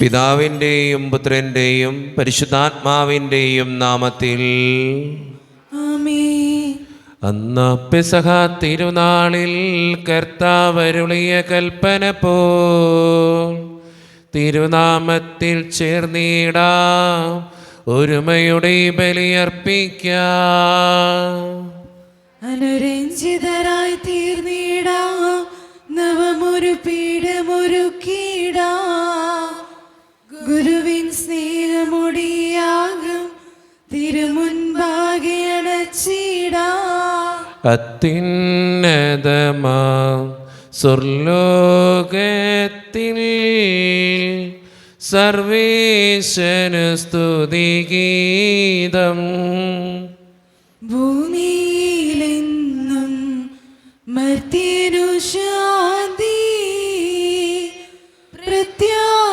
പിതാവിൻ്റെയും പുത്രൻ്റെയും പരിശുദ്ധാത്മാവിൻ്റെയും നാമത്തിൽ ആമേൻ. അന്ന് പെസഹ തിരുനാളിൽ കർത്താവരുളിയ കൽപ്പന പോൽ തിരുനാമത്തിൽ ചേർന്നിടാം, ഒരുമയുടെ ബലിയർപ്പിക്കാം. അനുരഞ്ജിതരായി തീർന്നിടാം, നവമൊരു പീഠമൊരുക്കിടാം. ഗുരുവിൻ സ്നേഹമൊടിയാകും തിരുമുൻപാകെ അണച്ചിടാം. അത്യുന്നതമാം സ്വർലോകത്തിൽ സർവേശനു സ്തുതിഗീതം. ഭൂമിയിലെന്നും മർത്യനു ശാന്തി, പ്രത്യാശയുമെന്നേക്കും.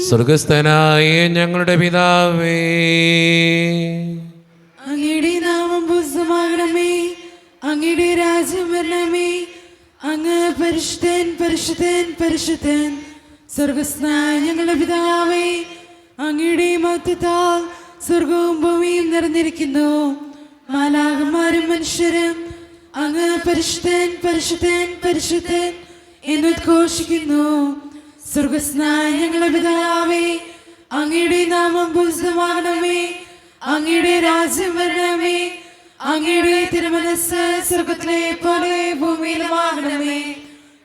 സ്വർഗസ്ഥനായ ഞങ്ങളുടെ പിതാവേ, അങ്ങയുടെ നാമം പൂജിതമാകണമേ, അങ്ങയുടെ രാജ്യം വരണമേ. അങ്ങ് പരിശുദ്ധൻ പരിശുദ്ധൻ പരിശുദ്ധൻ. സ്വർഗസ്ഥനായ ഞങ്ങളുടെ പിതാവേ, അങ്ങയുടെ മഹത്വത്താൽ സ്വർഗവും ഭൂമിയും നിറഞ്ഞിരിക്കുന്നു. മാലാഖമാരും മനുഷ്യരും അങ്ങ് പരിശുദ്ധൻ പരിശുദ്ധൻ പരിശുദ്ധൻ എന്നുദ്ഘോഷിക്കുന്നു. സ്വർഗസ്ഥനായ ഞങ്ങളുടെ പിതാവേ, അങ്ങയുടെ നാമം പൂജിതമാകണമേ, അങ്ങയുടെ രാജ്യം വരണമേ. അങ്ങയുടെ തിരുമനസ്സ് സ്വർഗത്തിലെ പോലെ ഭൂമിയിലുമാകണമേ.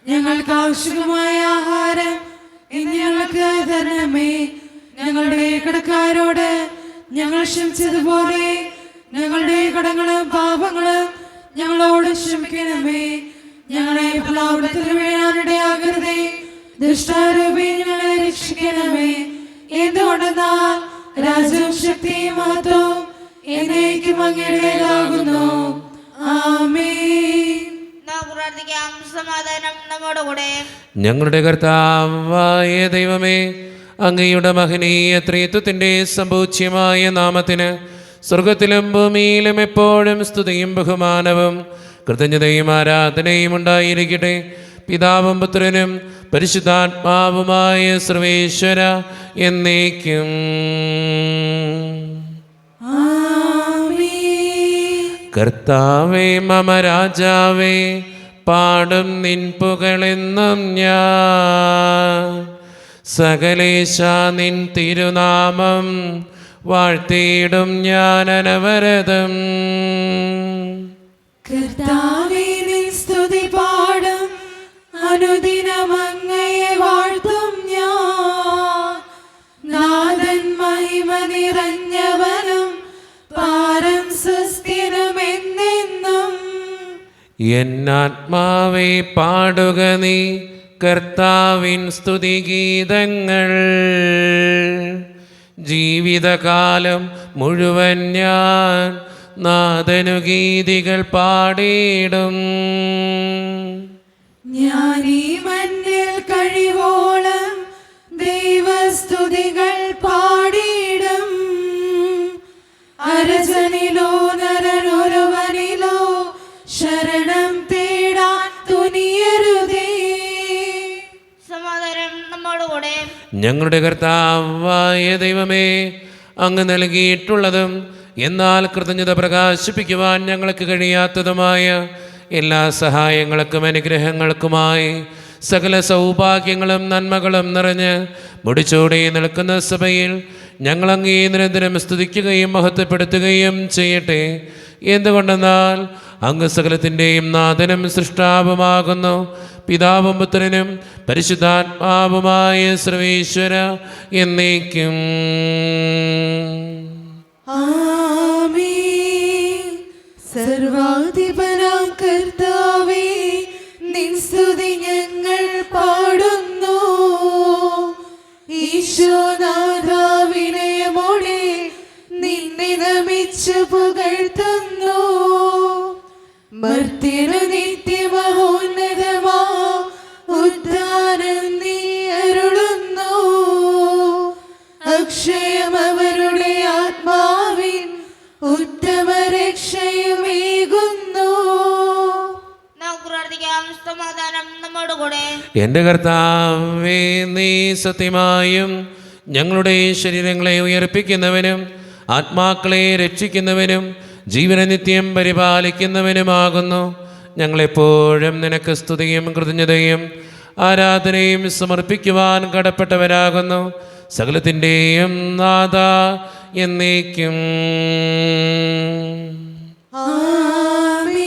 ഞങ്ങൾക്ക് ആവശ്യമായ ആഹാരം ഇന്ന് ഞങ്ങൾക്ക് തരണമേ. ഞങ്ങളുടെ കടക്കാരോട് ഞങ്ങൾ ക്ഷമിച്ചതുപോലെ ഞങ്ങളുടെ കടങ്ങളും പാപങ്ങളും ഞങ്ങളോട് ക്ഷമിക്കണമേ. ഞങ്ങളെ പ്രലോഭനത്തിൽ വീഴാനിടയാകരുതേ, ദുഷ്ടാരൂപി ഞങ്ങളെ രക്ഷിക്കണമേ. എന്തുകൊണ്ടെന്നാൽ രാജ്യവും ശക്തിയും മഹത്വവും എന്നേക്കും അങ്ങയുടേതാകുന്നു. ആമേൻ. സമാധാനം നമ്മോടുകൂടെ. ഞങ്ങളുടെ കർത്താവായ ദൈവമേ, അങ്ങയുടെ മഹനീയ ത്രിത്വത്തിൻ്റെ സമ്പൂജ്യമായ നാമത്തിന് സ്വർഗത്തിലും ഭൂമിയിലും എപ്പോഴും സ്തുതിയും ബഹുമാനവും കൃതജ്ഞതയും ആരാധനയും ഉണ്ടായിരിക്കട്ടെ. പിതാവും പുത്രനും പരിശുദ്ധാത്മാവുമായ സർവേശ്വര എന്നേക്കും. കർത്താവേ മമ രാജാവേ, പാടും നിൻ പുകളെന്നും ഞാൻ. സകലേശ നിൻ തിരുനാമം വാഴ്ത്തിയിടും ഞാൻ അനവരതം. കർത്താവേ നിൻ സ്തുതി പാടും, അനുദിനം അങ്ങയെ വാഴ്ത്തും ഞാൻ. നാഥൻ മഹിമ നിറഞ്ഞവനും പാരം സുസ്ഥിരമെന്നെന്നും. എന്നാത്മാവേ പാടുക നീ കർത്താവിൻ സ്തുതിഗീതങ്ങൾ. ജീവിതകാലം മുഴുവൻ ഞാൻ നാഥനു ഗീതികൾ പാടിയിടും. ഞാൻ ഈ മണ്ണിൽ കഴിവോളം ദൈവസ്തുതികൾ പാടിയിടും. അരജനിലോ നരനൊരുവനിലോ ശരണം തേടാൻ തുനിയരുതേ. സമാധാനം നമ്മോടുകൂടെ. ഞങ്ങളുടെ കർത്താവായ ദൈവമേ, അങ്ങ് നൽകിയിട്ടുള്ളതും എന്നാൽ കൃതജ്ഞത പ്രകാശിപ്പിക്കുവാൻ ഞങ്ങൾക്ക് കഴിയാത്തതുമായ എല്ലാ സഹായങ്ങൾക്കും അനുഗ്രഹങ്ങൾക്കുമായി സകല സൗഭാഗ്യങ്ങളും നന്മകളും നിറഞ്ഞ് മുടിച്ചോടെ നിൽക്കുന്ന സഭയിൽ ഞങ്ങൾ അങ്ങേ നിരന്തരം സ്തുതിക്കുകയും മഹത്വപ്പെടുത്തുകയും ചെയ്യട്ടെ. എന്തുകൊണ്ടെന്നാൽ അങ്ങ് സകലത്തിൻ്റെയും നാഥനും സൃഷ്ടാവുമാകുന്നു. പിതാവും പുത്രനും പരിശുദ്ധാത്മാവുമായ സർവേശ്വര എന്നേക്കും. ആമേൻ. സർവാധിപനാം കർത്താവേ, നിൻ സ്തുതി ഞങ്ങൾ പാടുന്നു. ഈശോനാഥ വിനയമോടെ നിന്നെ നമിച്ചു പുകഴ്ത്തുന്നു. മർത്യനു നിത്യമഹോന്നതമാ ഉദ്ധാനം നീ അരുളുന്നു. അക്ഷയം അവരുടെ ആത്മാവിൻ ഉത്തമ രക്ഷയുമേകുന്നു. നമുക്ക് പ്രാർത്ഥിക്കാം. സമാധാനം നമ്മോടുകൂടെ. എൻ്റെ കർത്താവേ, നീ സത്യമായും ഞങ്ങളുടെ ശരീരങ്ങളെ ഉയർപ്പിക്കുന്നവനും ആത്മാക്കളെ രക്ഷിക്കുന്നവനും ജീവനെ നിത്യം പരിപാലിക്കുന്നവനുമാകുന്നു. ഞങ്ങളെപ്പോഴും നിനക്ക് സ്തുതിയും കൃതജ്ഞതയും ആരാധനയും സമർപ്പിക്കുവാൻ കടപ്പെട്ടവരാകുന്നു. സകലത്തിൻ്റെയും നാഥ എന്നേക്കും. ആമേൻ.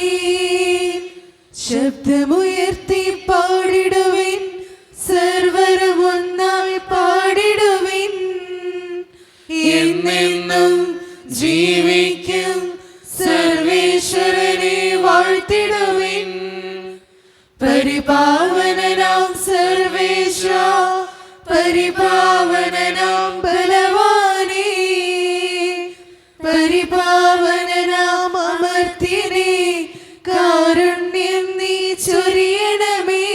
ശബ്ദമുയർത്തി പാടിടുവിൻ, സർവരും ഒന്നായി പാടിടുവിൻ. എന്നെന്നും ജീവിക്കും സർവേശ്വരനെ വാഴ്ത്തിടുവിൻ. പരിപാവനനാം സർവേശ, പരിപാവനനാം ബലവാനേ, പരിപാവനനാം അമർത്യനേ, കാരുണ്യം നീ ചൊരിയണമേ.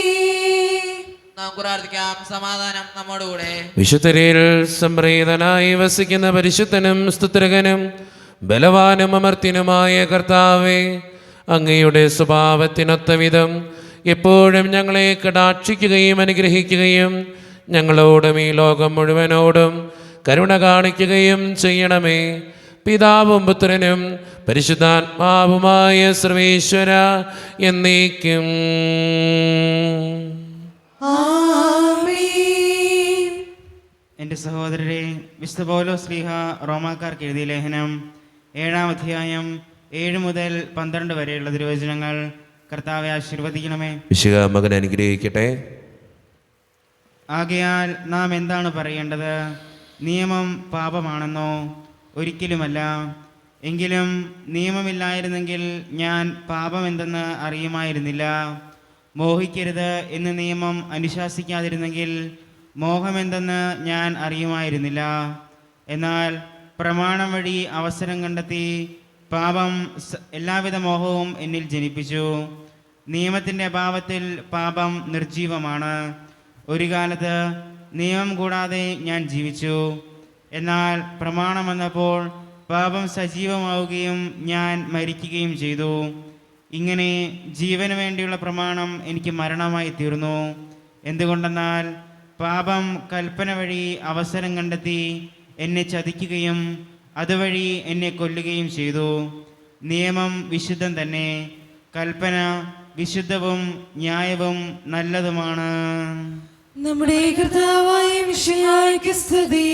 നമുക്ക് പ്രാർത്ഥിക്കാം. സമാധാനം നമ്മോടുകൂടെ. വിശുദ്ധരിൽ സംപ്രീതനായി വസിക്കുന്ന പരിശുദ്ധനും സ്തുത്രകനും ബലവാനും അമർത്യനുമായ കർത്താവേ, അങ്ങയുടെ സ്വഭാവത്തിനൊത്ത വിധം എപ്പോഴും ഞങ്ങളെ കടാക്ഷിക്കുകയും അനുഗ്രഹിക്കുകയും ഞങ്ങളോടും ഈ ലോകം മുഴുവനോടും കരുണ കാണിക്കുകയും ചെയ്യണമേ. പിതാവും പുത്രനും പരിശുദ്ധാത്മാവുമായ സർവേശ്വര എന്നേക്കും. ആമേൻ. എൻ്റെ സഹോദരരെ, വിശുദ്ധ പൗലോസ് ശ്ലീഹ റോമാക്കാർക്ക് എഴുതിയ ലേഖനം 7-ാം അധ്യായം 7 മുതൽ 12 വരെയുള്ള തിരുവചനങ്ങൾ കർത്താവെ ആശീർവദിക്കണമേ. വിശുദ്ധ മകൻ അനുഗ്രഹിക്കട്ടെ. ആകയാൽ നാം എന്താണ് പറയേണ്ടത്? നിയമം പാപമാണെന്നോ? ഒരിക്കലുമല്ല. എങ്കിലും നിയമമില്ലായിരുന്നെങ്കിൽ ഞാൻ പാപമെന്തെന്ന് അറിയുമായിരുന്നില്ല. മോഹിക്കരുത് എന്ന് നിയമം അനുശാസിക്കാതിരുന്നെങ്കിൽ മോഹമെന്തെന്ന് ഞാൻ അറിയുമായിരുന്നില്ല. എന്നാൽ പ്രമാണം വഴി അവസരം കണ്ടെത്തി പാപം എല്ലാവിധ മോഹവും എന്നിൽ ജനിപ്പിച്ചു. നിയമത്തിൻ്റെ അഭാവത്തിൽ പാപം നിർജീവമാണ്. ഒരു കാലത്ത് നിയമം കൂടാതെ ഞാൻ ജീവിച്ചു. എന്നാൽ പ്രമാണം വന്നപ്പോൾ പാപം സജീവമാവുകയും ഞാൻ മരിക്കുകയും ചെയ്തു. ഇങ്ങനെ ജീവന് വേണ്ടിയുള്ള പ്രമാണം എനിക്ക് മരണമായി തീർന്നു. എന്തുകൊണ്ടെന്നാൽ പാപം കൽപ്പന വഴി അവസരം കണ്ടെത്തി എന്നെ ചതിക്കുകയും അതുവഴി എന്നെ കൊല്ലുകയും ചെയ്തു. നിയമം വിശുദ്ധം തന്നെ, കൽപ്പന വിശുദ്ധവും ന്യായവും നല്ലതുമാണ്. നമ്മുടെ കർത്താവായ മിശിഹായ്ക്ക് സ്തുതി.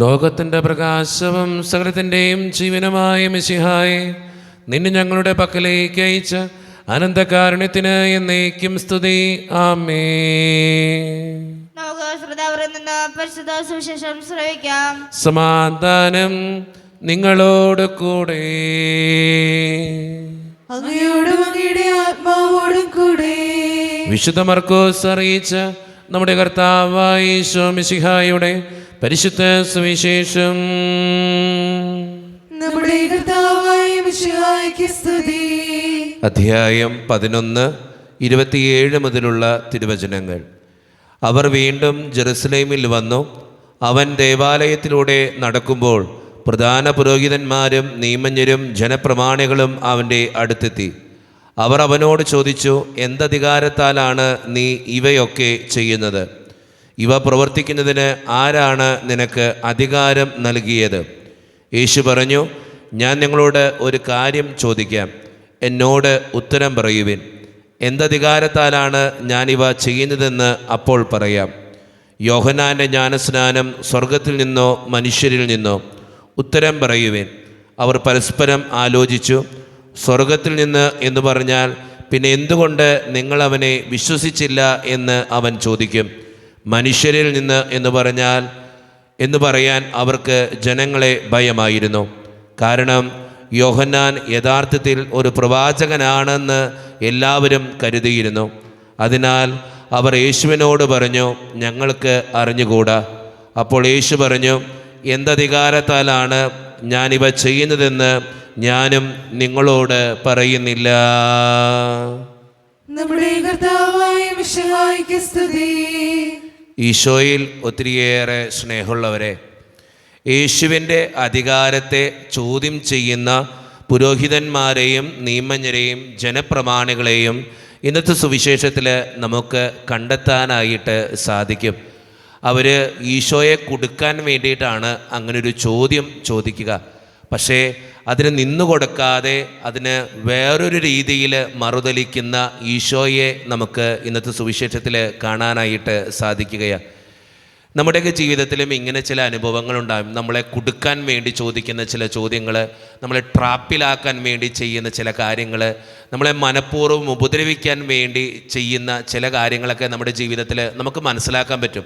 ലോകത്തിൻ്റെ പ്രകാശവും സകലത്തിൻ്റെയും ജീവനുമായ മിശിഹായെ, നിന്നെ ഞങ്ങളുടെ പക്കലേക്ക് അയച്ച അനന്തകാരുണ്യത്തിന് എന്നേക്കും സ്തുതി. ആമേൻ. നമുക്ക് ശ്രോതാവരിൽ നിന്ന് പരിശുദ്ധ സുവിശേഷം ശ്രവിക്കാം. സമാധാനം നിങ്ങളോട് കൂടെ. അങ്ങയോടും അങ്ങയുടെ ആത്മാവോടും കൂടെ. വിശുദ്ധ മർക്കോസ് അറിയിച്ച നമ്മുടെ കർത്താവായ ഈശോ മിശിഹായുടെ പരിശുദ്ധ സുവിശേഷം. നമ്മുടെ കർത്താവായ മിശിഹായ്ക്ക് സ്തുതി. അധ്യായം 11, 27 മുതലുള്ള തിരുവചനങ്ങൾ. അവർ വീണ്ടും ജെറുസലേമിൽ വന്നു. അവൻ ദേവാലയത്തിലൂടെ നടക്കുമ്പോൾ പ്രധാന പുരോഹിതന്മാരും നിയമജ്ഞരും ജനപ്രമാണികളും അവൻ്റെ അടുത്തെത്തി. അവർ അവനോട് ചോദിച്ചു, എന്തധികാരത്താലാണ് നീ ഇവയൊക്കെ ചെയ്യുന്നത്? ഇവ പ്രവർത്തിക്കുന്നതിന് ആരാണ് നിനക്ക് അധികാരം നൽകിയത്? യേശു പറഞ്ഞു, ഞാൻ നിങ്ങളോട് ഒരു കാര്യം ചോദിക്കാം, എന്നോട് ഉത്തരം പറയുവിൻ. എന്തധികാരത്താലാണ് ഞാനിവ ചെയ്യുന്നതെന്ന് അപ്പോൾ പറയാം. യോഹന്നാൻ്റെ ജ്ഞാനസ്നാനം സ്വർഗത്തിൽ നിന്നോ മനുഷ്യരിൽ നിന്നോ? ഉത്തരം പറയുവിൻ. അവർ പരസ്പരം ആലോചിച്ചു. സ്വർഗത്തിൽ നിന്ന് എന്ന് പറഞ്ഞാൽ പിന്നെ എന്തുകൊണ്ട് നിങ്ങളവനെ വിശ്വസിച്ചില്ല എന്ന് അവൻ ചോദിക്കും. മനുഷ്യരിൽ നിന്ന് എന്ന് പറയാൻ അവർക്ക് ജനങ്ങളെ ഭയമായിരുന്നു. കാരണം യോഹന്നാൻ യഥാർത്ഥത്തിൽ ഒരു പ്രവാചകനാണെന്ന് എല്ലാവരും കരുതിയിരുന്നു. അതിനാൽ അവർ യേശുവിനോട് പറഞ്ഞു, ഞങ്ങൾക്ക് അറിഞ്ഞുകൂടാ. അപ്പോൾ യേശു പറഞ്ഞു, എന്തധികാരത്താലാണ് ഞാനിവ ചെയ്യുന്നതെന്ന് ഞാനും നിങ്ങളോട് പറയുന്നില്ല. നമ്മുടെ കർത്താവായ മിശിഹായ്ക്ക് സ്തുതി. ഈശോയിൽ ഒത്തിരിയേറെ സ്നേഹമുള്ളവരെ, യേശുവിൻ്റെ അധികാരത്തെ ചോദ്യം ചെയ്യുന്ന പുരോഹിതന്മാരെയും നിയമജ്ഞരെയും ജനപ്രമാണികളെയും ഇന്നത്തെ സുവിശേഷത്തിൽ നമുക്ക് കണ്ടെത്താനായിട്ട് സാധിക്കും. അവർ ഈശോയെ കൊടുക്കാൻ വേണ്ടിയിട്ടാണ് അങ്ങനൊരു ചോദ്യം ചോദിക്കുക. പക്ഷേ അതിന് നിന്നു കൊടുക്കാതെ അതിന് വേറൊരു രീതിയിൽ മറുതലിക്കുന്ന ഈശോയെ നമുക്ക് ഇന്നത്തെ സുവിശേഷത്തിൽ കാണാനായിട്ട് സാധിക്കുകയാണ്. നമ്മുടെയൊക്കെ ജീവിതത്തിലും ഇങ്ങനെ ചില അനുഭവങ്ങളുണ്ടാകും. നമ്മളെ കൊടുക്കാൻ വേണ്ടി ചോദിക്കുന്ന ചില ചോദ്യങ്ങൾ, നമ്മളെ ട്രാപ്പിലാക്കാൻ വേണ്ടി ചെയ്യുന്ന ചില കാര്യങ്ങൾ, നമ്മളെ മനഃപൂർവ്വം ഉപദ്രവിക്കാൻ വേണ്ടി ചെയ്യുന്ന ചില കാര്യങ്ങളൊക്കെ നമ്മുടെ ജീവിതത്തിൽ നമുക്ക് മനസ്സിലാക്കാൻ പറ്റും.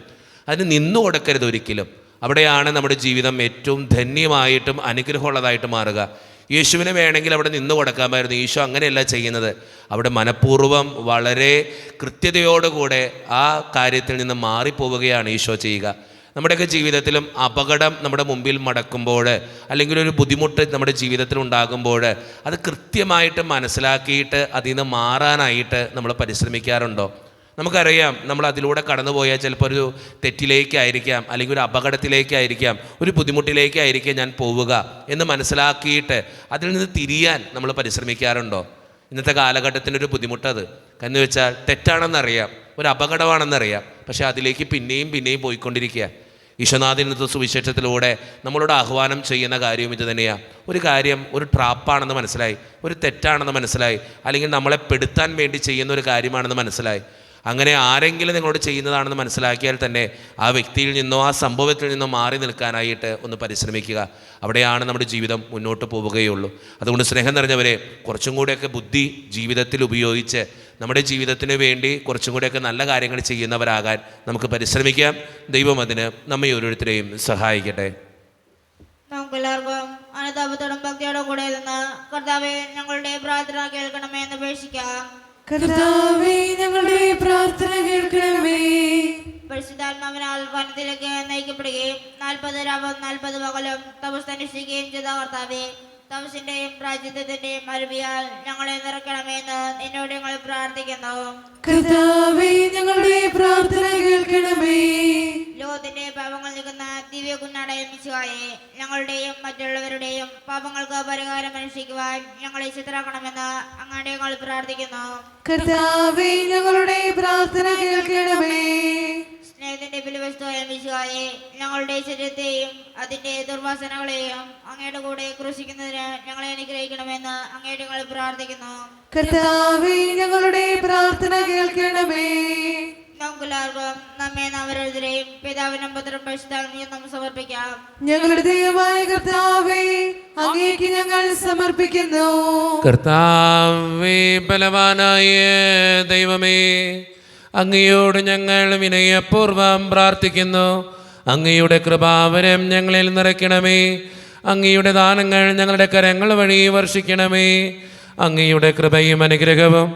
അതിന് നിന്നു കൊടുക്കരുത് ഒരിക്കലും. അവിടെയാണ് നമ്മുടെ ജീവിതം ഏറ്റവും ധന്യമായിട്ടും അനുഗ്രഹമുള്ളതായിട്ട് മാറുക. യേശുവിനെ വേണമെങ്കിൽ അവിടെ നിന്നു കൊടുക്കാമായിരുന്നു. ഈശോ അങ്ങനെയല്ല ചെയ്യുന്നത്. അവിടെ മനഃപൂർവ്വം വളരെ കൃത്യതയോടുകൂടെ ആ കാര്യത്തിൽ നിന്ന് മാറിപ്പോവുകയാണ് ഈശോ ചെയ്യുക. നമ്മുടെയൊക്കെ ജീവിതത്തിലും അപകടം നമ്മുടെ മുമ്പിൽ മടക്കുമ്പോൾ, അല്ലെങ്കിൽ ഒരു ബുദ്ധിമുട്ട് നമ്മുടെ ജീവിതത്തിൽ ഉണ്ടാകുമ്പോൾ, അത് കൃത്യമായിട്ട് മനസ്സിലാക്കിയിട്ട് അതിൽ നിന്ന് മാറാനായിട്ട് നമ്മൾ പരിശ്രമിക്കാറുണ്ടോ? നമുക്കറിയാം, നമ്മൾ അതിലൂടെ കടന്നുപോയാൽ ചിലപ്പോൾ ഒരു തെറ്റിലേക്കായിരിക്കാം, അല്ലെങ്കിൽ ഒരു അപകടത്തിലേക്കായിരിക്കാം, ഒരു ബുദ്ധിമുട്ടിലേക്കായിരിക്കാം ഞാൻ പോവുക എന്ന് മനസ്സിലാക്കിയിട്ട് അതിൽ നിന്ന് തിരിയാൻ നമ്മൾ പരിശ്രമിക്കാറുണ്ടോ? ഇന്നത്തെ കാലഘട്ടത്തിനൊരു ബുദ്ധിമുട്ടത് എന്ന് വെച്ചാൽ തെറ്റാണെന്നറിയാം, ഒരു അപകടമാണെന്നറിയാം, പക്ഷേ അതിലേക്ക് പിന്നെയും പോയിക്കൊണ്ടിരിക്കുക. ഈശോനാഥൻ ഇന്നത്തെ സുവിശേഷത്തിലൂടെ നമ്മളോട് ആഹ്വാനം ചെയ്യുന്ന കാര്യവും ഇത് തന്നെയാണ്. ഒരു കാര്യം ഒരു ട്രാപ്പാണെന്ന് മനസ്സിലായി, ഒരു തെറ്റാണെന്ന് മനസ്സിലായി, അല്ലെങ്കിൽ നമ്മളെ പെടുത്താൻ വേണ്ടി ചെയ്യുന്ന ഒരു കാര്യമാണെന്ന് മനസ്സിലായി. അങ്ങനെ ആരെങ്കിലും നിങ്ങളോട് ചെയ്യുന്നതാണെന്ന് മനസ്സിലാക്കിയാൽ തന്നെ ആ വ്യക്തിയിൽ നിന്നോ ആ സംഭവത്തിൽ നിന്നോ മാറി നിൽക്കാനായിട്ട് ഒന്ന് പരിശ്രമിക്കുക. അവിടെയാണ് നമ്മുടെ ജീവിതം മുന്നോട്ട് പോവുകയുള്ളൂ. അതുകൊണ്ട് സ്നേഹം നിറഞ്ഞവരെ, കുറച്ചും കൂടെയൊക്കെ ബുദ്ധി ജീവിതത്തിൽ ഉപയോഗിച്ച് നമ്മുടെ ജീവിതത്തിന് വേണ്ടി കുറച്ചും കൂടെയൊക്കെ നല്ല കാര്യങ്ങൾ ചെയ്യുന്നവരാകാൻ നമുക്ക് പരിശ്രമിക്കാം. ദൈവം അതിന് നമ്മെ ഓരോരുത്തരെയും സഹായിക്കട്ടെ. നമുക്കെല്ലാവർക്കും അനുതാപത്തോടും ഭക്തിയോടും കൂടെ നിന്ന് കർത്താവേ ഞങ്ങളുടെ പ്രാർത്ഥന കേൾക്കണമേ എന്ന് അപേക്ഷിക്കാം. കർത്താവേ, ഞങ്ങളുടെ പ്രാർത്ഥന കേൾക്കണമേ. പരിശുദ്ധാത്മാവിനാൽ വനത്തിലേക്ക് നയിക്കപ്പെടുകയും 40 രാവും 40 പകലും തപസ് അനുഷ്ഠിക്കുകയും ചെയ്ത കർത്താവേ, തപസ്സിന്റെയും പ്രായശ്ചിത്തത്തിന്റെയും അരുവിയാൽ ഞങ്ങളെ നിറയ്ക്കണമെന്ന് എന്നോട് ഞങ്ങൾ പ്രാർത്ഥിക്കുന്നു. കർത്താവേ, ഞങ്ങളുടെ പ്രാർത്ഥന കേൾക്കണമേ. ലോകത്തിന്റെ പാപങ്ങൾ നീക്കുന്ന ദിവ്യ കുഞ്ഞാടായ മിശിഹായെ, ഞങ്ങളുടെയും മറ്റുള്ളവരുടെയും പാപങ്ങൾക്ക് പരിഹാരം അനുഷ്ഠിക്കുവാൻ ഞങ്ങളെ ചിത്രാക്കണമെന്ന് അങ്ങോട്ട് ഞങ്ങൾ പ്രാർത്ഥിക്കുന്നു. കർത്താവേ, ഞങ്ങളുടെ പ്രാർത്ഥന കേൾക്കണമേ. സ്നേഹത്തിന്റെ ബലിവസ്തുവായ മിശിഹായെ, ഞങ്ങളുടെ ശരീരത്തെയും അതിന്റെ ദുർവാസനകളെയും അങ്ങയുടെ കൂടെ ക്രൂശിക്കുന്നതിന് ഞങ്ങളെ അനുഗ്രഹിക്കണമെന്ന് അങ്ങോട്ട് ഞങ്ങൾ പ്രാർത്ഥിക്കുന്നു. കർത്താവേ, ഞങ്ങളുടെ പ്രാർത്ഥന കേൾക്കണമേ. നമുക്കെല്ലാവർക്കും നമ്മെ ഓരോരുത്തരെയും പിതാവിനും പുത്രനും പരിശുദ്ധാത്മാവിനും നാം സമർപ്പിക്കാം. ഞങ്ങളുടെ ദൈവമായ കർത്താവേ, അങ്ങേക്ക് ഞങ്ങൾ സമർപ്പിക്കുന്നു. കർത്താവേ, ബലവാനായ ദൈവമേ, അങ്ങയോട് ഞങ്ങൾ വിനയപൂർവ്വം പ്രാർത്ഥിക്കുന്നു. അങ്ങയുടെ കൃപാവരം ഞങ്ങളിൽ നിറയ്ക്കണമേ. അങ്ങയുടെ ദാനങ്ങൾ ഞങ്ങളുടെ കരങ്ങൾ വഴി വർഷിക്കണമേ. അങ്ങയുടെ കൃപയും അനുഗ്രഹവും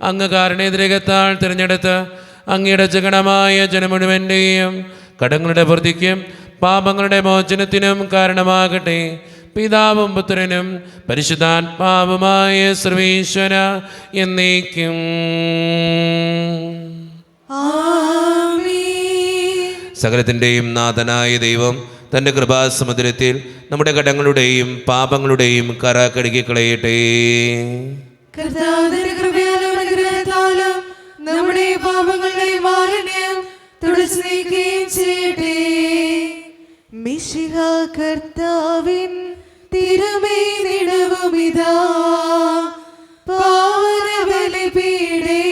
അങ്ങ് കാരുണ്യതിരകത്താൽ തിരഞ്ഞെടുത്ത് അങ്ങയുടെ ജഗണമായ ജനം മുഴുവൻ്റെയും കടങ്ങളുടെ വൃദ്ധിക്കും പാപങ്ങളുടെ മോചനത്തിനും കാരണമാകട്ടെ. പിതാവും പുത്രനും പരിശുദ്ധാത്മാവുമായ സർവീശ്വര എന്നേക്കും. സകലത്തിൻ്റെയും നാഥനായ ദൈവം തൻ്റെ കൃപാസമുദ്രത്തിൽ നമ്മുടെ കടങ്ങളുടെയും പാപങ്ങളുടെയും കറ കഴുകിക്കളയട്ടെ. കർത്താവിന്റെ കൃപയാലും അനുഗ്രഹത്താലും നമ്മുടെ പാപങ്ങളുടെ മാലിന്യം തുടച്ചു നീക്കുകയും ചെയ്യട്ടെ. മിശിഹ കർത്താവിൻ തിരുമേനിടവുമിതാ പാവനബലിപീഠേ,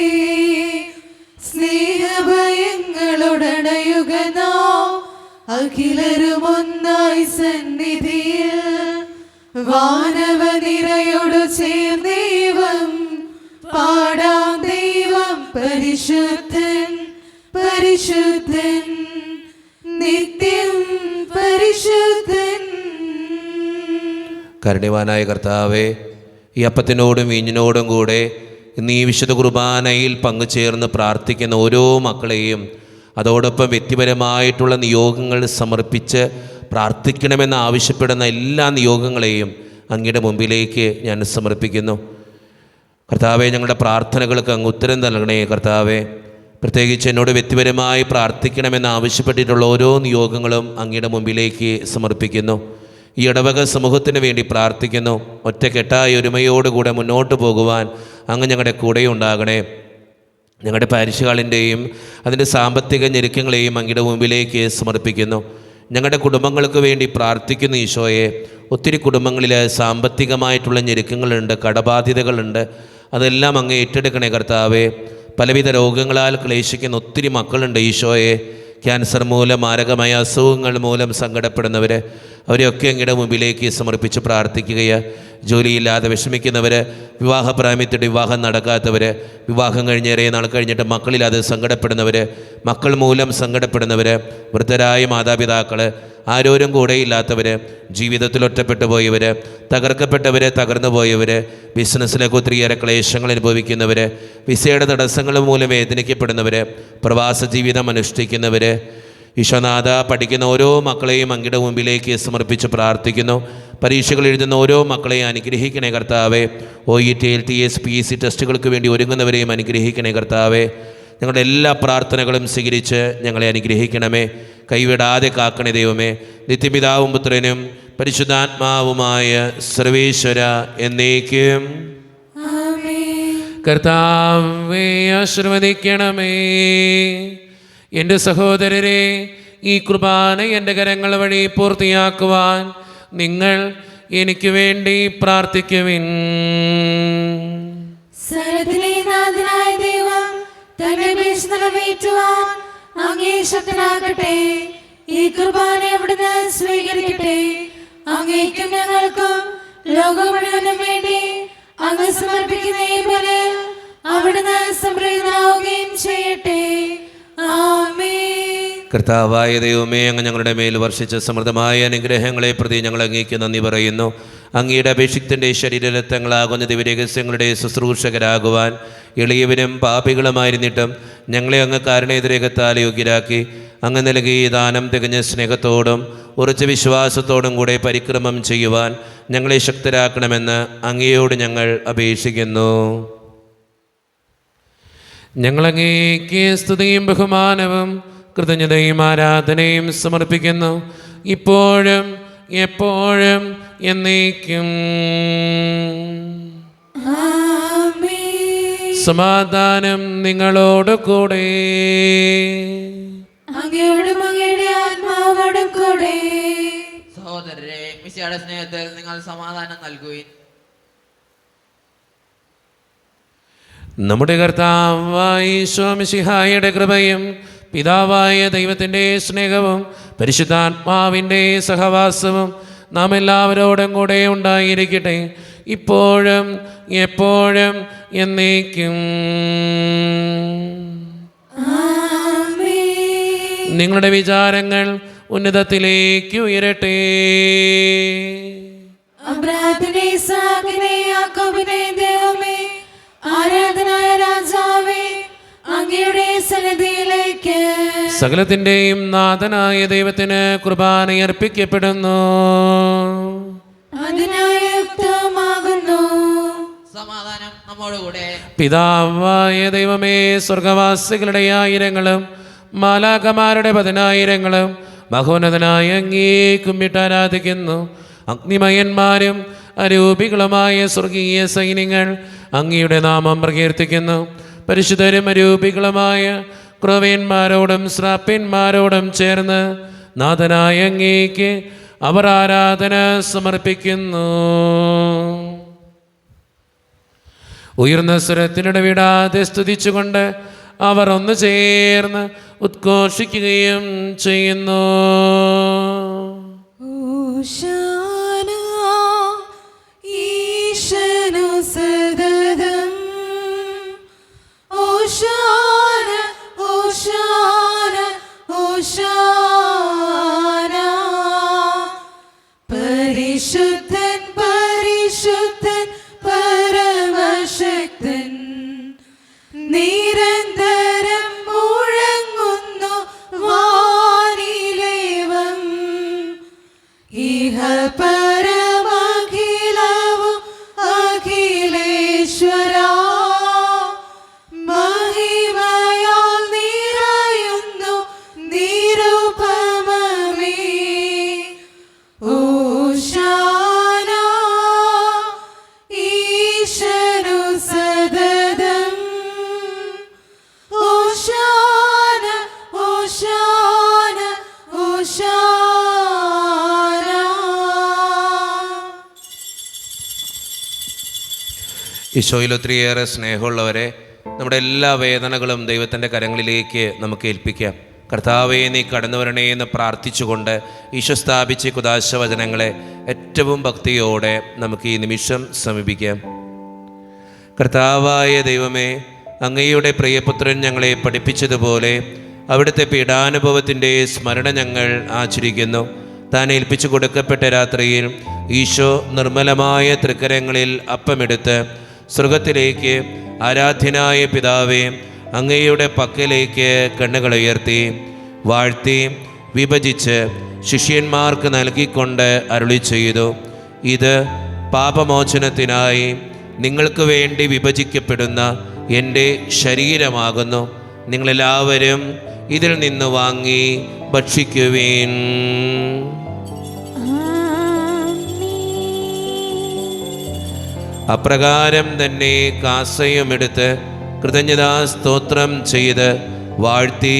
സ്നേഹഭയങ്ങളോടണയുക നാം അഖിലരും ഒന്നായി സന്നിധിയിൽ വാനവനിരയോടു ചേർന്നേവം പാടാം. ദൈവം പരിശുദ്ധൻ പരിശുദ്ധൻ നിത്യം പരിശുദ്ധൻ. കരുണ്യവാനായ കർത്താവേ, ഈ അപ്പത്തിനോടും വീഞ്ഞിനോടും കൂടെ ഇന്ന് ഈ വിശുദ്ധ കുർബാനയിൽ പങ്കുചേർന്ന് പ്രാർത്ഥിക്കുന്ന ഓരോ മക്കളെയും, അതോടൊപ്പം വ്യക്തിപരമായിട്ടുള്ള നിയോഗങ്ങൾ സമർപ്പിച്ച് പ്രാർത്ഥിക്കണമെന്ന് ആവശ്യപ്പെടുന്ന എല്ലാ നിയോഗങ്ങളെയും അങ്ങയുടെ മുമ്പിലേക്ക് ഞാൻ സമർപ്പിക്കുന്നു. കർത്താവെ, ഞങ്ങളുടെ പ്രാർത്ഥനകൾക്ക് അങ്ങ് ഉത്തരം നൽകണേ. കർത്താവെ, പ്രത്യേകിച്ച് എന്നോട് വ്യക്തിപരമായി പ്രാർത്ഥിക്കണമെന്ന് ആവശ്യപ്പെട്ടിട്ടുള്ള ഓരോ നിയോഗങ്ങളും അങ്ങയുടെ മുമ്പിലേക്ക് സമർപ്പിക്കുന്നു. ഈ ഇടവക സമൂഹത്തിന് വേണ്ടി പ്രാർത്ഥിക്കുന്നു. ഒറ്റക്കെട്ടായ ഒരുമയോടുകൂടെ മുന്നോട്ട് പോകുവാൻ അങ്ങ് ഞങ്ങളുടെ കൂടെ ഉണ്ടാകണേ. ഞങ്ങളുടെ പാരിഷുകാളിൻ്റെയും അതിൻ്റെ സാമ്പത്തിക ഞെരുക്കങ്ങളെയും അങ്ങയുടെ മുമ്പിലേക്ക് സമർപ്പിക്കുന്നു. ഞങ്ങളുടെ കുടുംബങ്ങൾക്ക് വേണ്ടി പ്രാർത്ഥിക്കുന്നു ഈശോയെ. ഒത്തിരി കുടുംബങ്ങളിൽ സാമ്പത്തികമായിട്ടുള്ള ഞെരുക്കങ്ങളുണ്ട്, കടബാധ്യതകളുണ്ട്. അതെല്ലാം അങ്ങ് ഏറ്റെടുക്കണേ കർത്താവേ. പലവിധ രോഗങ്ങളാൽ ക്ലേശിക്കുന്ന ഒത്തിരി മക്കളുണ്ട് ഈശോയെ. ക്യാൻസർ മൂലം, മാരകമായ അസുഖങ്ങൾ മൂലം സങ്കടപ്പെടുന്നവർ, അവരെയൊക്കെ അങ്ങയുടെ മുമ്പിലേക്ക് സമർപ്പിച്ച് പ്രാർത്ഥിക്കുകയാണ്. ജോലിയില്ലാതെ വിഷമിക്കുന്നവർ, വിവാഹപ്രായത്തിൻ്റെ വിവാഹം നടക്കാത്തവർ, വിവാഹം കഴിഞ്ഞേറെ നാൾ കഴിഞ്ഞിട്ട് മക്കളില്ലാതെ സങ്കടപ്പെടുന്നവർ, മക്കൾ മൂലം സങ്കടപ്പെടുന്നവർ, വൃദ്ധരായ മാതാപിതാക്കൾ, ആരോരും കൂടെയില്ലാത്തവർ, ജീവിതത്തിൽ ഒറ്റപ്പെട്ടു പോയവർ, തകർക്കപ്പെട്ടവർ, തകർന്നു പോയവർ, ബിസിനസ്സിലൊക്കെ ഒത്തിരിയേറെ ക്ലേശങ്ങൾ അനുഭവിക്കുന്നവർ, വിസയുടെ തടസ്സങ്ങൾ മൂലം വേദനിക്കപ്പെടുന്നവർ, പ്രവാസ ജീവിതം അനുഷ്ഠിക്കുന്നവർ, ഈശോനാഥ പഠിക്കുന്ന ഓരോ മക്കളെയും അങ്ങയുടെ മുമ്പിലേക്ക് സമർപ്പിച്ച് പ്രാർത്ഥിക്കുന്നു. പരീക്ഷകൾ എഴുതുന്ന ഓരോ മക്കളെയും അനുഗ്രഹിക്കണേ കർത്താവേ. OET, LTS, PEC ടെസ്റ്റുകൾക്ക് വേണ്ടി ഒരുങ്ങുന്നവരെയും അനുഗ്രഹിക്കണേ കർത്താവേ. ഞങ്ങളുടെ എല്ലാ പ്രാർത്ഥനകളും സ്വീകരിച്ച് ഞങ്ങളെ അനുഗ്രഹിക്കണമേ. കൈവിടാതെ കാക്കണേ ദൈവമേ. നിത്യപിതാവും പുത്രനും പരിശുദ്ധാത്മാവുമായ സർവേശ്വര എന്നേക്കും. കർത്താവേ ആശീർവദിക്കണമേ. എൻ്റെ സഹോദരരെ, ഈ കുർബാന എൻ്റെ കരങ്ങൾ വഴി പൂർത്തിയാക്കുവാൻ നിങ്ങൾ എനിക്ക് വേണ്ടി പ്രാർത്ഥിക്കുവിൻ. സകലത്തിലെ നാഥനായ ദൈവം തന്റെ അപേക്ഷ നിറവേറ്റുവാൻ അങ്ങേ ശക്തനാകട്ടെ. ഈ കുർബാന അവിടുന്ന് സ്വീകരിക്കട്ടെ. അങ്ങേക്കും ഞങ്ങൾക്കും ലോകം മുഴുവനും വേണ്ടി അങ്ങ് സമർപ്പിക്കുന്ന ഈ ബലി അവിടുന്ന് സംപ്രീതനാവുകയും ചെയ്യട്ടെ. ആമേൻ. കർത്താവായ ദൈവമേ, അങ്ങ് ഞങ്ങളുടെ മേൽ വർഷിച്ച സമൃദ്ധമായ അനുഗ്രഹങ്ങളെ പ്രതി ഞങ്ങൾ അങ്ങേക്ക് നന്ദി പറയുന്നു. അങ്ങയുടെ അപേക്ഷിത്തിൻ്റെ ശരീരരക്തങ്ങളാകുന്ന ദിവ്യരഹസ്യങ്ങളുടെ ശുശ്രൂഷകരാകുവാൻ എളിയവരും പാപികളുമായിരുന്നിട്ടും ഞങ്ങളെ അങ്ങ് കാരുണ്യരേഖത്താൽ യോഗ്യരാക്കി അങ്ങ് നൽകിയ ദാനം തികഞ്ഞ സ്നേഹത്തോടും ഉറച്ച വിശ്വാസത്തോടും കൂടെ പരിക്രമം ചെയ്യുവാൻ ഞങ്ങളെ ശക്തരാക്കണമെന്ന് അങ്ങയോട് ഞങ്ങൾ അപേക്ഷിക്കുന്നു. ഞങ്ങളങ്ങേക്ക് സ്തുതിയും ബഹുമാനവും കൃതജ്ഞതയും ആരാധനയും സമർപ്പിക്കുന്നു, ഇപ്പോഴും എപ്പോഴും എന്നേക്കും. സമാധാനം നിങ്ങളോട് കൂടെ. അങ്ങയോടും അങ്ങയുടെ ആത്മാവോടും കൂടെ. സഹോദരരെ, മിശിഹായുടെ സ്നേഹത്തിൽ നിങ്ങൾ സമാധാനം നൽകുവിൻ. നമ്മുടെ കർത്താവായ ഈശോ മിശിഹായുടെ കൃപയും പിതാവായ ദൈവത്തിൻ്റെ സ്നേഹവും പരിശുദ്ധാത്മാവിൻ്റെ സഹവാസവും നാം എല്ലാവരോടും കൂടെ ഉണ്ടായിരിക്കട്ടെ, ഇപ്പോഴും എപ്പോഴും എന്നേക്കും. നിങ്ങളുടെ വിചാരങ്ങൾ ഉന്നതത്തിലേക്ക് ഉയരട്ടെ. അബ്രാഹാമിനെ, ഇസ്ഹാക്കിനെ, യാക്കോബിനെ ദൈവമേ, ആരാധനായ രാജാവേ, അങ്ങയുടെ സന്നിധിയിലേക്ക് സകലത്തിൻ്റെയും നാഥനായ ദൈവത്തിന് കുർബാന അർപ്പിക്കപ്പെടുന്നു. അതിനായി യുക്തമാകുന്നു. സമാധാനം നമ്മോടുകൂടെ. പിതാവായ ദൈവമേ, സ്വർഗവാസികളുടെ ആയിരങ്ങളും മാലാഖമാരുടെ 10,000ങ്ങളും മഹോന്നതനായ അങ്ങേ കുമ്പിട്ട് ആരാധിക്കുന്നു. അഗ്നിമയന്മാരും അരൂപികളുമായ സ്വർഗീയ സൈന്യങ്ങൾ അങ്ങയുടെ നാമം പ്രകീർത്തിക്കുന്നു. പരിശുദ്ധരും അരൂപികളുമായ ക്രൂവന്മാരോടും ശ്രാപ്യന്മാരോടും ചേർന്ന് നാഥനായ അങ്ങേക്ക് അവർ ആരാധന സമർപ്പിക്കുന്നു. ഉയർന്ന സ്വരത്തിനിടവിടാതെ സ്തുതിച്ചുകൊണ്ട് അവർ ഒന്ന് ചേർന്ന് ഉദ്ഘോഷിക്കുകയും ചെയ്യുന്നു. ഓശാന ഈശനു സദതം, ഓശാന ഓശാന ഓശാന. പരിശുദ്ധൻ പരിശുദ്ധൻ പരമശക്തൻ, നിരന്തരം മുഴങ്ങുന്നു വാനിലേവം. ഇഹ ഈശോയിൽ ഒത്തിരിയേറെ സ്നേഹമുള്ളവരെ, നമ്മുടെ എല്ലാ വേദനകളും ദൈവത്തിൻ്റെ കരങ്ങളിലേക്ക് നമുക്ക് ഏൽപ്പിക്കാം. കർത്താവേ, നീ കടന്നു വരണേ എന്ന് പ്രാർത്ഥിച്ചുകൊണ്ട് ഈശോ സ്ഥാപിച്ച കുദാശ വചനങ്ങളെ ഏറ്റവും ഭക്തിയോടെ നമുക്ക് ഈ നിമിഷം സമീപിക്കാം. കർത്താവായ ദൈവമേ, അങ്ങയുടെ പ്രിയപുത്രൻ ഞങ്ങളെ പഠിപ്പിച്ചതുപോലെ അവിടുത്തെ പീഡാനുഭവത്തിൻ്റെ സ്മരണ ഞങ്ങൾ ആചരിക്കുന്നു. താൻ ഏൽപ്പിച്ചു കൊടുക്കപ്പെട്ട രാത്രിയിൽ ഈശോ നിർമ്മലമായ തൃക്കരങ്ങളിൽ അപ്പമെടുത്ത് സ്വർഗത്തിലേക്ക് ആരാധ്യനായ പിതാവേ, അങ്ങയുടെ പക്കലേക്ക് കണ്ണുകൾ ഉയർത്തി വാഴ്ത്തി വിഭജിച്ച് ശിഷ്യന്മാർക്ക് നൽകിക്കൊണ്ട് അരുളി ചെയ്തു: ഇത് പാപമോചനത്തിനായി നിങ്ങൾക്ക് വേണ്ടി വിഭജിക്കപ്പെടുന്ന എൻ്റെ ശരീരമാകുന്നു. നിങ്ങളെല്ലാവരും ഇതിൽ നിന്ന് വാങ്ങി ഭക്ഷിക്കുവീൻ. അപ്രകാരം തന്നെ കാസയുമെടുത്ത് കൃതജ്ഞതാ സ്തോത്രം ചെയ്ത് വാഴ്ത്തി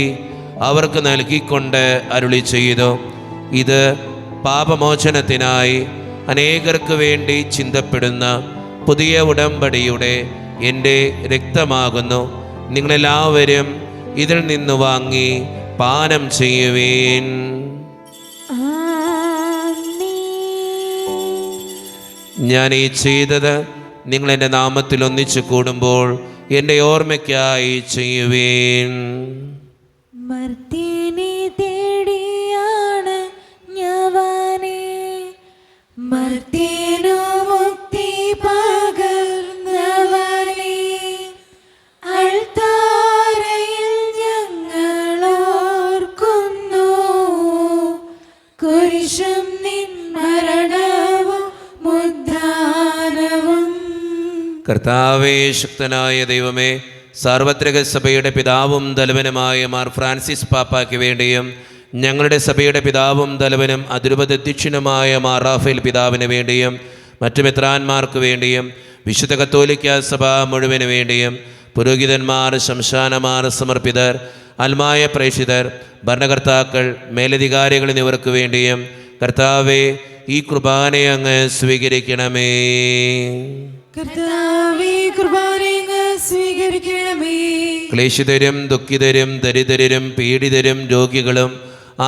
അവർക്ക് നൽകിക്കൊണ്ട് അരുളി ചെയ്തു: ഇത് പാപമോചനത്തിനായി അനേകർക്ക് വേണ്ടി ചിന്തപ്പെടുന്ന പുതിയ ഉടമ്പടിയുടെ എൻ്റെ രക്തമാകുന്നു. നിങ്ങളെല്ലാവരും ഇതിൽ നിന്ന് വാങ്ങി പാനം ചെയ്യുവീൻ. ഞാൻ ഈ ചെയ്തത് നിങ്ങൾ എൻ്റെ നാമത്തിൽ ഒന്നിച്ചു കൂടുമ്പോൾ എൻ്റെ ഓർമ്മയ്ക്കായി ചെയ്യുവീൻ. മർത്യനെ തേടിയാണ് ഞാവാനെ, മർത്യനു മുക്തി പകർന്നവനെ, അൾത്താരയിൽ ഞങ്ങൾ ഓർക്കുന്നു കുരിശും നിൻ മരണവും ഉദ്ധാനവും. കർത്താവേ, ശക്തനായ ദൈവമേ, സാർവത്രിക സഭയുടെ പിതാവും തലവനുമായ മാർ ഫ്രാൻസിസ് പാപ്പായ്ക്ക് വേണ്ടിയും ഞങ്ങളുടെ സഭയുടെ പിതാവും തലവനും അതിരൂപതധ്യക്ഷനുമായ മാർ റാഫേൽ പിതാവിന് വേണ്ടിയും മറ്റു മെത്രാന്മാർക്ക് വേണ്ടിയും വിശുദ്ധ കത്തോലിക്ക സഭ മുഴുവന് വേണ്ടിയും പുരോഹിതന്മാർ, ശംശാനമാർ, സമർപ്പിതർ, ആത്മായ പ്രേക്ഷിതർ, ഭരണകർത്താക്കൾ, മേലധികാരികൾ എന്നിവർക്ക് വേണ്ടിയും കർത്താവേ, ഈ കുർബാനയെ അങ്ങ് സ്വീകരിക്കണമേ. കർത്താവേ, കുർബാനയെ അങ്ങ് സ്വീകരിക്കണമേ. ക്ലേശിതരും ദുഃഖിതരും ദരിദ്രരും പീഡിതരും രോഗികളും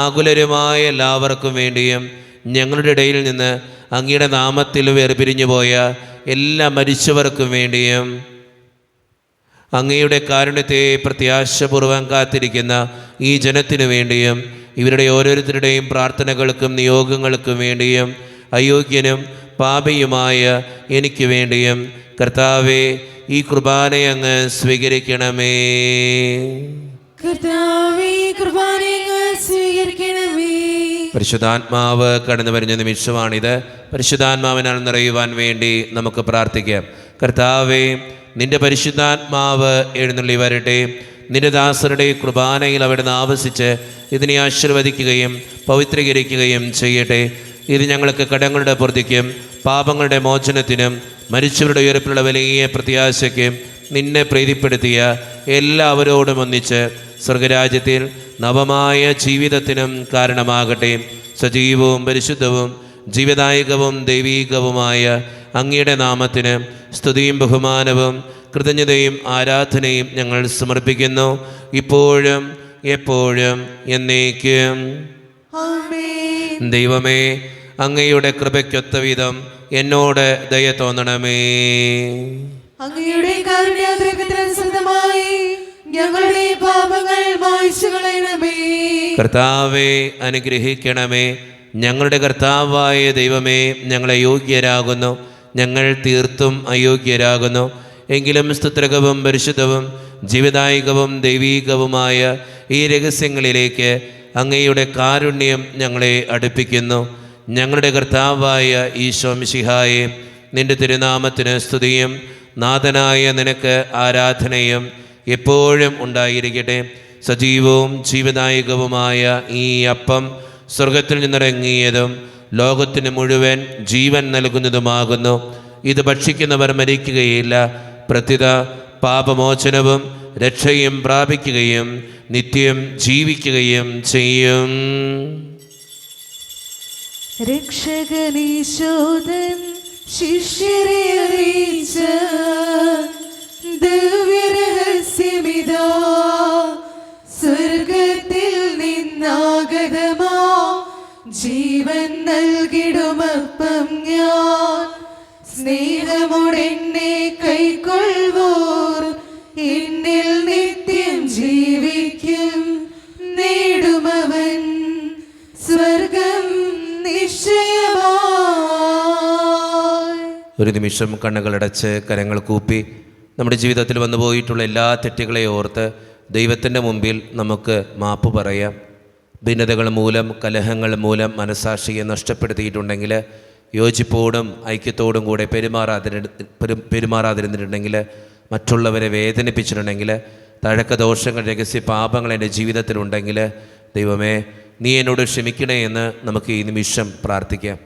ആകുലരുമായ എല്ലാവർക്കും വേണ്ടിയും ഞങ്ങളുടെ ഇടയിൽ നിന്ന് അങ്ങയുടെ നാമത്തിൽ വേർപിരിഞ്ഞു പോയ എല്ലാ മരിച്ചവർക്കും വേണ്ടിയും അങ്ങയുടെ കാരുണ്യത്തെ പ്രത്യാശപൂർവ്വം കാത്തിരിക്കുന്ന ഈ ജനത്തിനു വേണ്ടിയും ഇവരുടെ ഓരോരുത്തരുടെയും പ്രാർത്ഥനകൾക്കും നിയോഗങ്ങൾക്കും വേണ്ടിയും അയോഗ്യനും പാപിയുമായ എനിക്ക് വേണ്ടിയും കർത്താവേ, ഈ കുർബാനയെ അങ്ങ് സ്വീകരിക്കണമേ. കർത്താവേ, കുർബാനയെ അങ്ങ് സ്വീകരിക്കണമേ. പരിശുദ്ധാത്മാവ് കടന്നു വരുന്ന നിമിഷമാണിത്. പരിശുദ്ധാത്മാവിനാൽ നിറയുവാൻ വേണ്ടി നമുക്ക് പ്രാർത്ഥിക്കാം. കർത്താവേ, നിന്റെ പരിശുദ്ധാത്മാവ് എഴുന്നള്ളി വരട്ടെ. നിന്റെ ദാസരുടെ കുർബാനയിൽ അവിടുന്ന് ആവസിച്ച് ഇതിനെ ആശീർവദിക്കുകയും പവിത്രീകരിക്കുകയും ചെയ്യട്ടെ. ഇത് ഞങ്ങൾക്ക് കടങ്ങളുടെ പൂർത്തിക്കും പാപങ്ങളുടെ മോചനത്തിനും മരിച്ചവരുടെ ഉയർപ്പിലുള്ള വലിയ പ്രത്യാശയ്ക്കും നിന്നെ പ്രീതിപ്പെടുത്തിയ എല്ലാവരോടും ഒന്നിച്ച് സ്വർഗരാജ്യത്തിൽ നവമായ ജീവിതത്തിനും കാരണമാകട്ടെ. സജീവവും പരിശുദ്ധവും ജീവദായകവും ദൈവീകവുമായ അങ്ങയുടെ നാമത്തിന് സ്തുതിയും ബഹുമാനവും കൃതജ്ഞതയും ആരാധനയും ഞങ്ങൾ സമർപ്പിക്കുന്നു, ഇപ്പോഴും എപ്പോഴും എന്നേക്കും. ദൈവമേ, അങ്ങയുടെ കൃപയ്ക്കൊത്ത വിധം എന്നോട് ദയ തോന്നണമേ. അങ്ങയുടെ കാരുണ്യാഗ്രഹത്തിനനുസൃതമായി ഞങ്ങളുടെ പാപങ്ങൾ മായ്ച്ചു കളയണമേ. കർത്താവെ, അനുഗ്രഹിക്കണമേ. ഞങ്ങളുടെ കർത്താവായ ദൈവമേ, ഞങ്ങളെ യോഗ്യരാകുന്നു, ഞങ്ങൾ തീർത്തും അയോഗ്യരാകുന്നു. എങ്കിലും സ്തുത്രകവും പരിശുദ്ധവും ജീവദായകവും ദൈവീകവുമായ ഈ രഹസ്യങ്ങളിലേക്ക് അങ്ങയുടെ കാരുണ്യം ഞങ്ങളെ അടുപ്പിക്കുന്നു. ഞങ്ങളുടെ കർത്താവായ ഈശോ മിശിഹായെ, നിന്റെ തിരുനാമത്തിന് സ്തുതിയും നാഥനായ നിനക്ക് ആരാധനയും എപ്പോഴും ഉണ്ടായിരിക്കട്ടെ. സജീവവും ജീവദായകവുമായ ഈ അപ്പം സ്വർഗത്തിൽ നിന്നിറങ്ങിയതും ലോകത്തിന് മുഴുവൻ ജീവൻ നൽകുന്നതുമാകുന്നു. ഇത് ഭക്ഷിക്കുന്നവർ മരിക്കുകയില്ല, പ്രത്യുത പാപമോചനവും രക്ഷയും പ്രാപിക്കുകയും നിത്യം ജീവിക്കുകയും ചെയ്യും. രക്ഷകനീശോദൻ ശിഷ്യരെ അറിയിച്ച ദിവ്യരഹസ്യമിതാ, സ്വർഗത്തിൽ നിന്നാഗതമാ ജീവൻ നൽകിടുമപ്പം ഞാൻ. സ്നേഹമോടെന്നെ കൈക്കൊള്ളുവോർ എന്നിൽ നിത്യം ജീവിക്കും, നേടുമവൻ സ്വർഗം നിശ്ചയമായി. ഒരു നിമിഷം കണ്ണുകളടച്ച് കരങ്ങൾ കൂപ്പി നമ്മുടെ ജീവിതത്തിൽ വന്നുപോയിട്ടുള്ള എല്ലാ തെറ്റുകളെ ഓർത്ത് ദൈവത്തിൻ്റെ മുമ്പിൽ നമുക്ക് മാപ്പ് പറയാം. ഭിന്നതകൾ മൂലം, കലഹങ്ങൾ മൂലം മനസ്സാക്ഷിയെ നഷ്ടപ്പെടുത്തിയിട്ടുണ്ടെങ്കിൽ, യോജിപ്പോടും ഐക്യത്തോടും കൂടെ പെരുമാറാതിരുന്നിട്ടുണ്ടെങ്കിൽ, മറ്റുള്ളവരെ വേദനിപ്പിച്ചിട്ടുണ്ടെങ്കിൽ, തഴക്ക ദോഷങ്ങൾ, രഹസ്യ പാപങ്ങൾ എൻ്റെ ജീവിതത്തിലുണ്ടെങ്കിൽ, ദൈവമേ നീ എന്നോട് ക്ഷമിക്കണേ എന്ന് നമുക്ക് ഈ നിമിഷം പ്രാർത്ഥിക്കാം.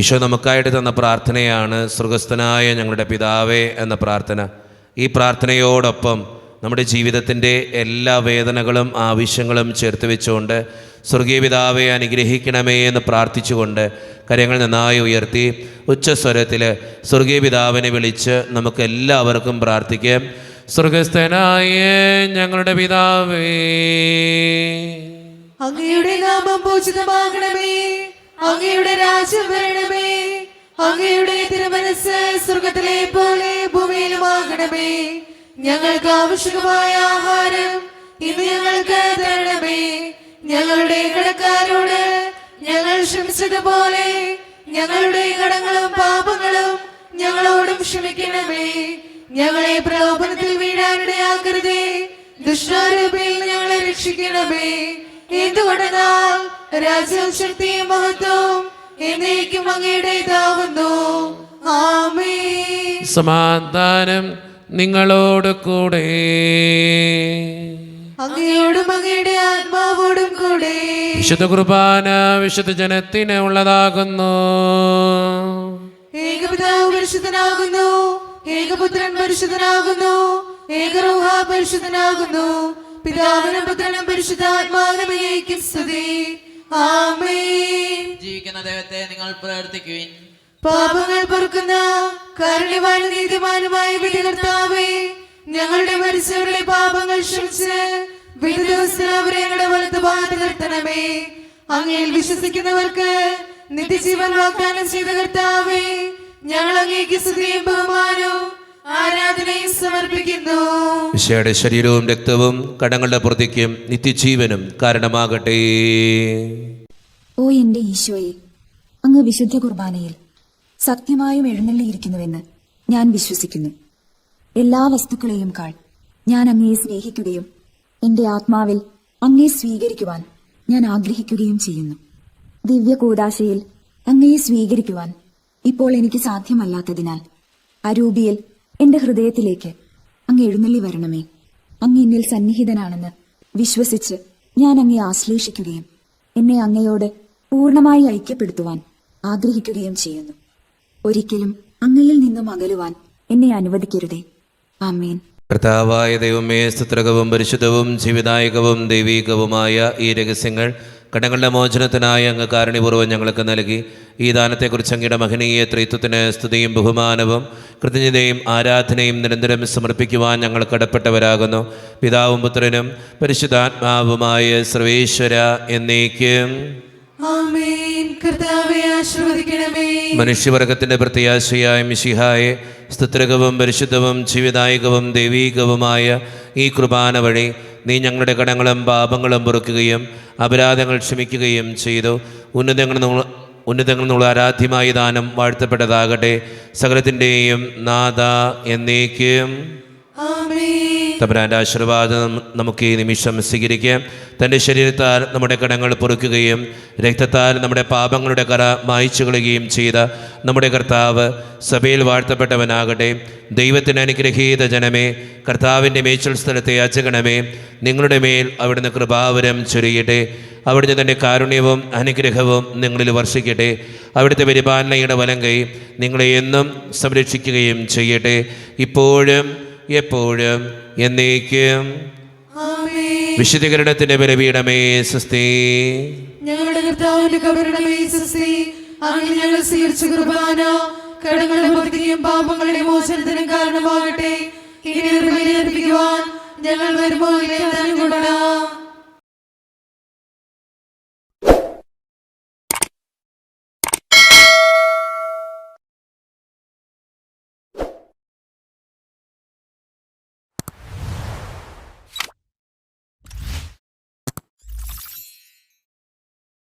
ഈശോ നമുക്കായിട്ട് തന്ന പ്രാർത്ഥനയാണ് സ്വർഗസ്ഥനായ ഞങ്ങളുടെ പിതാവേ എന്ന പ്രാർത്ഥന. ഈ പ്രാർത്ഥനയോടൊപ്പം നമ്മുടെ ജീവിതത്തിൻ്റെ എല്ലാ വേദനകളും ആവശ്യങ്ങളും ചേർത്ത് വെച്ചുകൊണ്ട് സ്വർഗീയ പിതാവെ അനുഗ്രഹിക്കണമേ എന്ന് പ്രാർത്ഥിച്ചുകൊണ്ട് കരങ്ങൾ നന്നായി ഉയർത്തി ഉച്ചസ്വരത്തിൽ സ്വർഗീയ പിതാവിനെ വിളിച്ച് നമുക്ക് എല്ലാവർക്കും പ്രാർത്ഥിക്കാം. സ്വർഗസ്ഥനായ ഞങ്ങളുടെ പിതാവേ, അങ്ങയുടെ നാമം പൂജിതമാകണമേ, അങ്ങയുടെ രാജ്യം വരണമേ, അങ്ങയുടെ തിരുമനസ്സ് സ്വർഗത്തിലെ പോലെ ഭൂമിയിലുമാകണമേ. ഞങ്ങൾക്ക് ആവശ്യമായ ആഹാരം ഇന്ന് ഞങ്ങൾക്ക് തരണമേ. ഞങ്ങളുടെ കടക്കാരോട് ഞങ്ങൾ ക്ഷമിച്ചതുപോലെ ഞങ്ങളുടെ കടങ്ങളും പാപങ്ങളും ഞങ്ങളോടും ക്ഷമിക്കണമേ. ഞങ്ങളെ പ്രലോഭനത്തിൽ വീഴാനിടയാക്കരുതേ, ദുഷ്ടാരൂപിയിൽ ഞങ്ങളെ രക്ഷിക്കണമേ. എന്തുകൊണ്ടെന്നാൽ രാജ്യവും ശക്തിയും മഹത്വവും എന്നേക്കും അങ്ങയുടേതാവുന്നു. ആമേൻ. സമാധാനം നിങ്ങളോട് കൂടെ. അങ്ങയോടും അങ്ങയുടെ ആത്മാവോടും കൂടെ. വിശുദ്ധ കുർബാന വിശുദ്ധ ജനത്തിന് ഉള്ളതാകുന്നു. ഏകപിതാവ് പരിശുദ്ധനാകുന്നു, ഏകപുത്രൻ പരിശുദ്ധനാകുന്നു, ഏകരൂഹ പരിശുദ്ധനാകുന്നു. പിതാവിനും പുത്രനും പരിശുദ്ധാത്മാവിനും സ്തുതി. ആമേൻ. ജീവിക്കുന്ന ദൈവത്തെ നിങ്ങൾ പ്രവർത്തിക്കുവിൻ. പാപങ്ങൾ പൊറുക്കുന്ന കാരുണ്യവാനും നീതിമാനുമായ വിധികർത്താവേ, ഞങ്ങളുടെ മരിച്ചവരുടെ പാപങ്ങൾ ക്ഷമിച്ച് വിധി ദിവസത്തിൽ അവരെ ഞങ്ങളുടെ വലത്തുഭാഗത്ത് നിർത്തണമേ. അങ്ങയിൽ വിശ്വസിക്കുന്നവർക്ക് നിത്യജീവൻ വാഗ്ദാനം ചെയ്ത കർത്താവേ, ഞങ്ങൾ അങ്ങേക്ക് സ്തുതിയും ബഹുമാനവും ആരാധനയും സമർപ്പിക്കുന്നു. ഈശോയുടെ ശരീരവും രക്തവും കടങ്ങളുടെ പ്രതിക്കും നിത്യജീവനും കാരണമാകട്ടെ. ഓ എന്റെ ഈശോയെ, അങ്ങ് വിശുദ്ധ കുർബാനയിൽ സത്യമായും എഴുന്നള്ളിയിരിക്കുന്നുവെന്ന് ഞാൻ വിശ്വസിക്കുന്നു. എല്ലാ വസ്തുക്കളെയും കാൾ ഞാൻ അങ്ങയെ സ്നേഹിക്കുകയും എന്റെ ആത്മാവിൽ അങ്ങയെ സ്വീകരിക്കുവാൻ ഞാൻ ആഗ്രഹിക്കുകയും ചെയ്യുന്നു. ദിവ്യ കൂദാശയിൽ അങ്ങയെ സ്വീകരിക്കുവാൻ ഇപ്പോൾ എനിക്ക് സാധ്യമല്ലാത്തതിനാൽ അരൂപിയിൽ എന്റെ ഹൃദയത്തിലേക്ക് അങ്ങ് എഴുന്നള്ളി വരണമേ. അങ്ങ് എന്നിൽ സന്നിഹിതനാണെന്ന് വിശ്വസിച്ച് ഞാൻ അങ്ങയെ ആശ്ലേഷിക്കുകയും എന്നെ അങ്ങയോട് പൂർണ്ണമായി ഐക്യപ്പെടുത്തുവാൻ ആഗ്രഹിക്കുകയും ചെയ്യുന്നു. ഒരിക്കലും അങ്ങയിൽ നിന്നും അകലുവാൻ എന്നെ അനുവദിക്കരുതേ. ആമേൻ. കർത്താവായ ദൈവമേ, സ്തുത്രകവും പരിശുദ്ധവും ജീവിതായകവും ദൈവീകവുമായ ഈ രഹസ്യങ്ങൾ കടങ്ങളുടെ മോചനത്തിനായി അങ്ങ് കാരുണ്യപൂർവ്വം ഞങ്ങൾക്ക് നൽകി. ഈ ദാനത്തെക്കുറിച്ച് അങ്ങയുടെ മഹനീയ ത്രിത്വത്തിന് സ്തുതിയും ബഹുമാനവും കൃതജ്ഞതയും ആരാധനയും നിരന്തരം സമർപ്പിക്കുവാൻ ഞങ്ങൾ കടപ്പെട്ടവരാകുന്നു. പിതാവും പുത്രനും പരിശുദ്ധാത്മാവുമായ സർവേശ്വര എന്നേക്കും ആമേൻ. കർത്താവേ ആശീർവദിക്കണമേ. മനുഷ്യവർഗത്തിന്റെ പ്രത്യാശയായ മിശിഹായെ, സ്തുത്രകവും പരിശുദ്ധവും ജീവിതായകവും ദൈവീകവുമായ ഈ കുർബാന വഴി നീ ഞങ്ങളുടെ കടങ്ങളും പാപങ്ങളും പൊറുക്കുകയും അപരാധങ്ങൾ ക്ഷമിക്കുകയും ചെയ്തു. ഉന്നതങ്ങൾ ആരാധ്യമായ ദാനം വാഴ്ത്തപ്പെട്ടതാകട്ടെ. സകലത്തിൻ്റെയും നാഥ എന്നേക്കും തമ്പുരാൻ്റെ ആശീർവാദം നമുക്ക് ഈ നിമിഷം സ്വീകരിക്കാം. തൻ്റെ ശരീരത്താൽ നമ്മുടെ കടങ്ങൾ പൊറുക്കുകയും രക്തത്താൽ നമ്മുടെ പാപങ്ങളുടെ കറ മായ്ച്ചു കളയുകയും ചെയ്ത നമ്മുടെ കർത്താവ് സഭയിൽ വാഴ്ത്തപ്പെട്ടവനാകട്ടെ. ദൈവത്തിന് അനുഗ്രഹീത ജനമേ, കർത്താവിൻ്റെ മേച്ചിൽ സ്ഥലത്തെ യാചകണമേ, നിങ്ങളുടെ മേൽ അവിടുന്ന് കൃപാവരം ചൊരിയട്ടെ. അവിടുന്ന് തൻ്റെ കാരുണ്യവും അനുഗ്രഹവും നിങ്ങളിൽ വർഷിക്കട്ടെ. അവിടുത്തെ പരിപാലനയുടെ വലം കൈ നിങ്ങളെ എന്നും സംരക്ഷിക്കുകയും ചെയ്യട്ടെ, ഇപ്പോഴും എപ്പോഴും എന്നേക്കും. വിശുദ്ധീകരണത്തിന്റെ ബലിപീഠമേ സ്വസ്തി. ഞങ്ങളുടെ കർത്താവിന്റെ കബറിടമേ സ്വസ്തി. അങ്ങനെ ഞങ്ങൾ സ്വീകരിച്ച കുർബാന കടങ്ങളുടെ മുക്തിയും പാപങ്ങളുടെ മോചനത്തിനും കാരണമാകട്ടെ. ഇനി ഒരു ബലി അർപ്പിക്കുവാൻ ഞങ്ങൾ വരുമ്പോൾ അനുകൂടാം.